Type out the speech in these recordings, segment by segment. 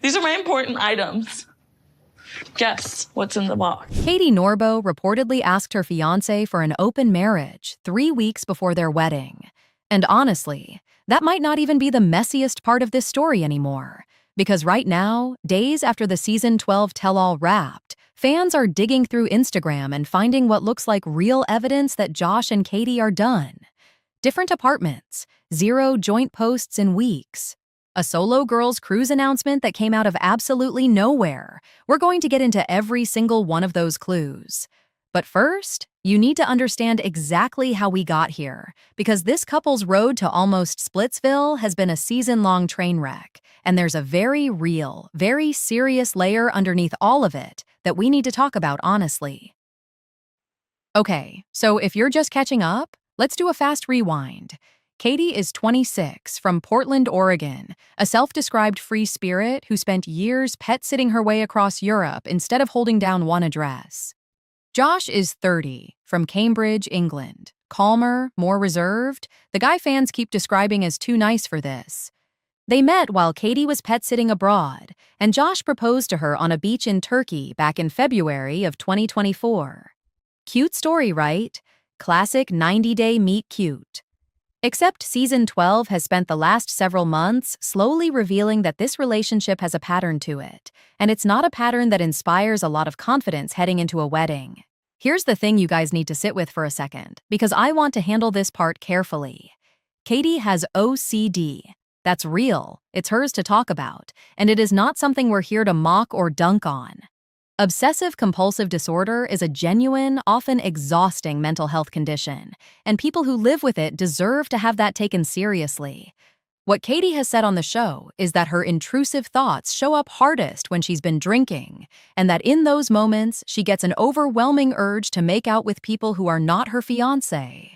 These are my important items. Guess what's in the box. Catie Norboe reportedly asked her fiancé for an open marriage 3 weeks before their wedding. And honestly, that might not even be the messiest part of this story anymore. Because right now, days after the season 12 tell-all wrapped, fans are digging through Instagram and finding what looks like real evidence that Josh and Catie are done. Different apartments, 0 joint posts in weeks, a solo girls cruise announcement that came out of absolutely nowhere. We're going to get into every single one of those clues. But first, you need to understand exactly how we got here, because this couple's road to almost Splitsville has been a season-long train wreck, and there's a very real, very serious layer underneath all of it that we need to talk about honestly. Okay, so if you're just catching up, let's do a fast rewind. Catie is 26, from Portland, Oregon, a self-described free spirit who spent years pet-sitting her way across Europe instead of holding down one address. Josh is 30, from Cambridge, England, calmer, more reserved, the guy fans keep describing as too nice for this. They met while Catie was pet-sitting abroad, and Josh proposed to her on a beach in Turkey back in February of 2024. Cute story, right? Classic 90-day meet cute. Except season 12 has spent the last several months slowly revealing that this relationship has a pattern to it, and it's not a pattern that inspires a lot of confidence heading into a wedding. Here's the thing you guys need to sit with for a second, because I want to handle this part carefully. Catie has OCD. That's real, it's hers to talk about, and it is not something we're here to mock or dunk on. Obsessive-compulsive disorder is a genuine, often exhausting mental health condition, and people who live with it deserve to have that taken seriously. What Catie has said on the show is that her intrusive thoughts show up hardest when she's been drinking, and that in those moments, she gets an overwhelming urge to make out with people who are not her fiancé.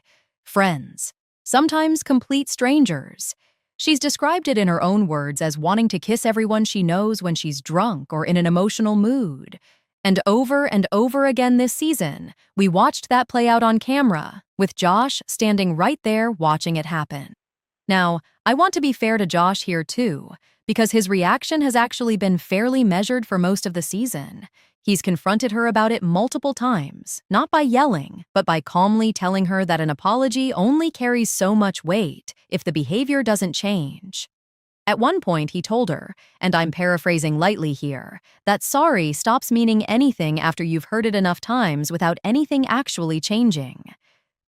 Friends, sometimes complete strangers. She's described it in her own words as wanting to kiss everyone she knows when she's drunk or in an emotional mood. And over again this season, we watched that play out on camera, with Josh standing right there watching it happen. Now, I want to be fair to Josh here too, because his reaction has actually been fairly measured for most of the season. He's confronted her about it multiple times, not by yelling, but by calmly telling her that an apology only carries so much weight if the behavior doesn't change. At one point, he told her, and I'm paraphrasing lightly here, that sorry stops meaning anything after you've heard it enough times without anything actually changing.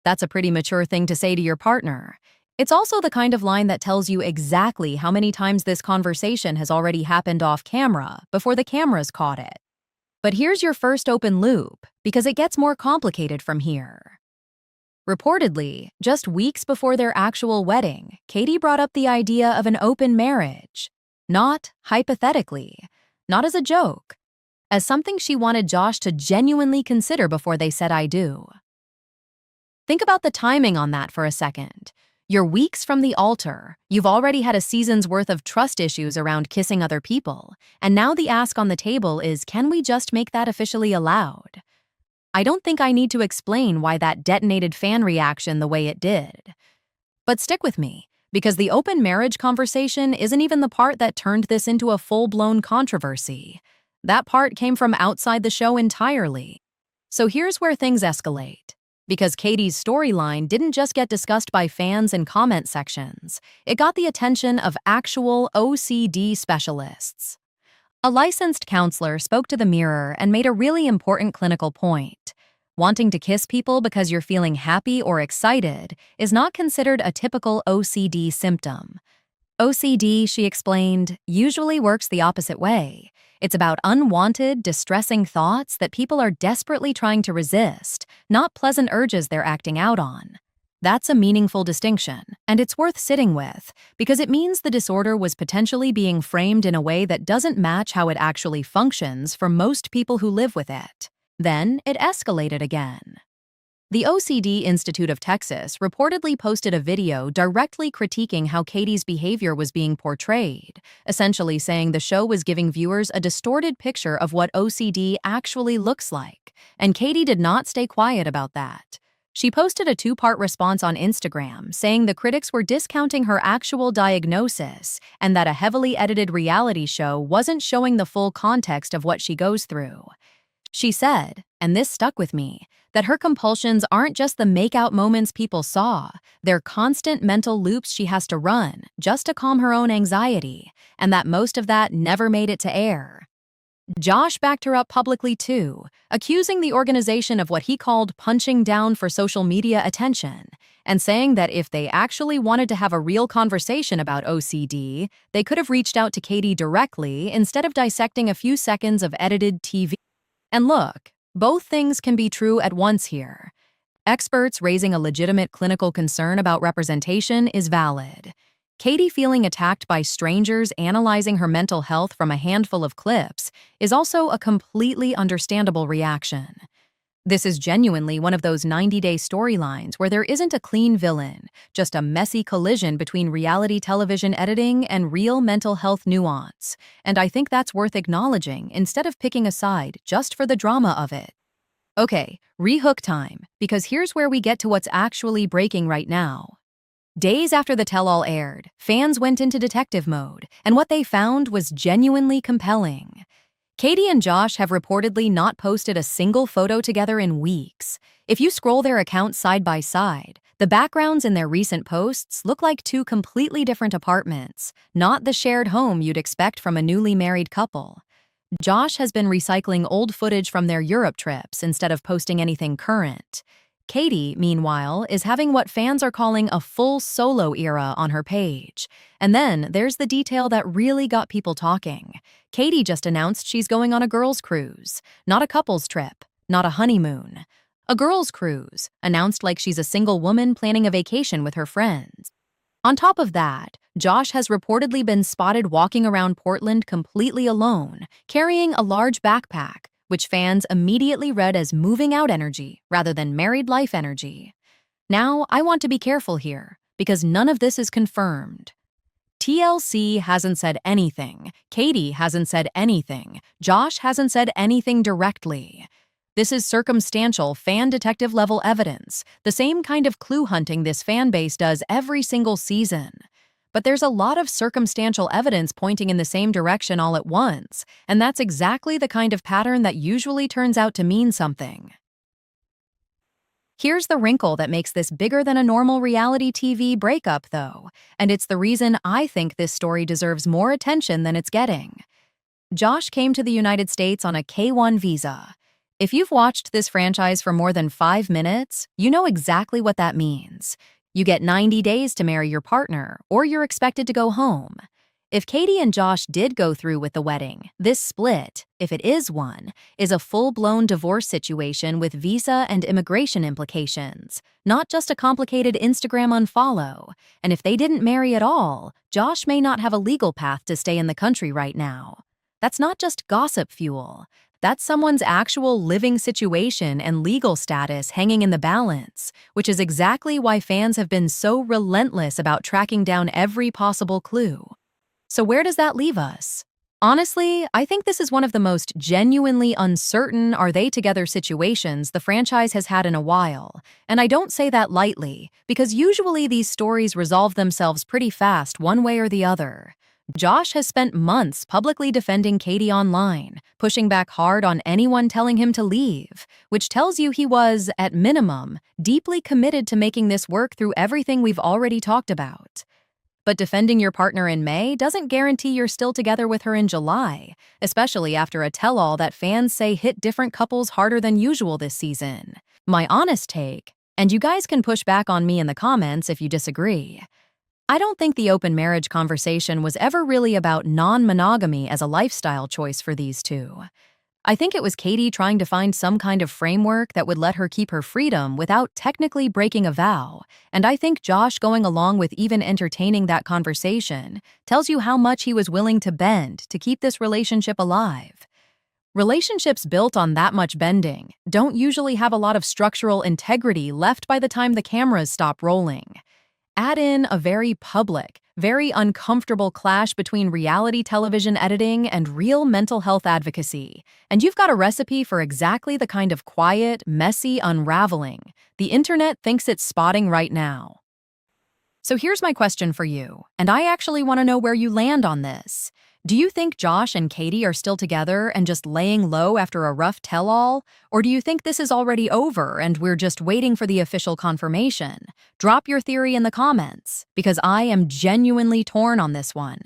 That's a pretty mature thing to say to your partner. It's also the kind of line that tells you exactly how many times this conversation has already happened off camera before the cameras caught it. But here's your first open loop, because it gets more complicated from here. Reportedly, just weeks before their actual wedding, Catie brought up the idea of an open marriage. Not hypothetically, not as a joke, as something she wanted Josh to genuinely consider before they said I do. Think about the timing on that for a second. You're weeks from the altar, you've already had a season's worth of trust issues around kissing other people, and now the ask on the table is, can we just make that officially allowed? I don't think I need to explain why that detonated fan reaction the way it did. But stick with me, because the open marriage conversation isn't even the part that turned this into a full-blown controversy. That part came from outside the show entirely. So here's where things escalate. Because Catie's storyline didn't just get discussed by fans in comment sections, it got the attention of actual OCD specialists. A licensed counselor spoke to the Mirror and made a really important clinical point. Wanting to kiss people because you're feeling happy or excited is not considered a typical OCD symptom. OCD, she explained, usually works the opposite way. It's about unwanted, distressing thoughts that people are desperately trying to resist, not pleasant urges they're acting out on. That's a meaningful distinction, and it's worth sitting with, because it means the disorder was potentially being framed in a way that doesn't match how it actually functions for most people who live with it. Then it escalated again. The OCD Institute of Texas reportedly posted a video directly critiquing how Catie's behavior was being portrayed, essentially saying the show was giving viewers a distorted picture of what OCD actually looks like, and Catie did not stay quiet about that. She posted a two-part response on Instagram saying the critics were discounting her actual diagnosis and that a heavily edited reality show wasn't showing the full context of what she goes through. She said, and this stuck with me, that her compulsions aren't just the make-out moments people saw, they're constant mental loops she has to run just to calm her own anxiety, and that most of that never made it to air. Josh backed her up publicly too, accusing the organization of what he called punching down for social media attention, and saying that if they actually wanted to have a real conversation about OCD, they could have reached out to Catie directly instead of dissecting a few seconds of edited TV. And look, both things can be true at once here. Experts raising a legitimate clinical concern about representation is valid. Catie feeling attacked by strangers analyzing her mental health from a handful of clips is also a completely understandable reaction. This is genuinely one of those 90-day storylines where there isn't a clean villain, just a messy collision between reality television editing and real mental health nuance, and I think that's worth acknowledging instead of picking a side just for the drama of it. Okay, rehook time, because here's where we get to what's actually breaking right now. Days after the tell-all aired, fans went into detective mode, and what they found was genuinely compelling. Catie and Josh have reportedly not posted a single photo together in weeks. If you scroll their accounts side by side, the backgrounds in their recent posts look like two completely different apartments, not the shared home you'd expect from a newly married couple. Josh has been recycling old footage from their Europe trips instead of posting anything current. Catie, meanwhile, is having what fans are calling a full solo era on her page. And then there's the detail that really got people talking. Catie just announced she's going on a girls' cruise, not a couples trip, not a honeymoon. A girls' cruise, announced like she's a single woman planning a vacation with her friends. On top of that, Josh has reportedly been spotted walking around Portland completely alone, carrying a large backpack, which fans immediately read as moving out energy rather than married life energy. Now, I want to be careful here, because none of this is confirmed. TLC hasn't said anything, Catie hasn't said anything, Josh hasn't said anything directly. This is circumstantial fan detective level evidence, the same kind of clue hunting this fan base does every single season. But there's a lot of circumstantial evidence pointing in the same direction all at once, and that's exactly the kind of pattern that usually turns out to mean something. Here's the wrinkle that makes this bigger than a normal reality TV breakup, though, and it's the reason I think this story deserves more attention than it's getting. Josh came to the United States on a K-1 visa. If you've watched this franchise for more than 5 minutes, you know exactly what that means. You get 90 days to marry your partner, or you're expected to go home. If Catie and Josh did go through with the wedding, this split, if it is one, is a full-blown divorce situation with visa and immigration implications, not just a complicated Instagram unfollow. And if they didn't marry at all, Josh may not have a legal path to stay in the country right now. That's not just gossip fuel. That's someone's actual living situation and legal status hanging in the balance, which is exactly why fans have been so relentless about tracking down every possible clue. So where does that leave us? Honestly, I think this is one of the most genuinely uncertain are-they-together situations the franchise has had in a while, and I don't say that lightly, because usually these stories resolve themselves pretty fast one way or the other. Josh has spent months publicly defending Catie online, pushing back hard on anyone telling him to leave, which tells you he was, at minimum, deeply committed to making this work through everything we've already talked about. But defending your partner in May doesn't guarantee you're still together with her in July, especially after a tell-all that fans say hit different couples harder than usual this season. My honest take, and you guys can push back on me in the comments if you disagree, I don't think the open marriage conversation was ever really about non-monogamy as a lifestyle choice for these two. I think it was Catie trying to find some kind of framework that would let her keep her freedom without technically breaking a vow, and I think Josh going along with even entertaining that conversation tells you how much he was willing to bend to keep this relationship alive. Relationships built on that much bending don't usually have a lot of structural integrity left by the time the cameras stop rolling. Add in a very public, very uncomfortable clash between reality television editing and real mental health advocacy, and you've got a recipe for exactly the kind of quiet, messy unraveling the internet thinks it's spotting right now. So here's my question for you, and I actually want to know where you land on this. Do you think Josh and Catie are still together and just laying low after a rough tell-all? Or do you think this is already over and we're just waiting for the official confirmation? Drop your theory in the comments, because I am genuinely torn on this one.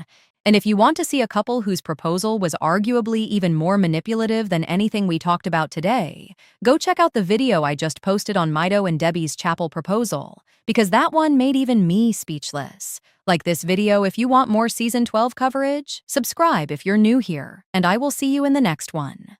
And if you want to see a couple whose proposal was arguably even more manipulative than anything we talked about today, go check out the video I just posted on Mido and Debbie's chapel proposal, because that one made even me speechless. Like this video if you want more Season 12 coverage, subscribe if you're new here, and I will see you in the next one.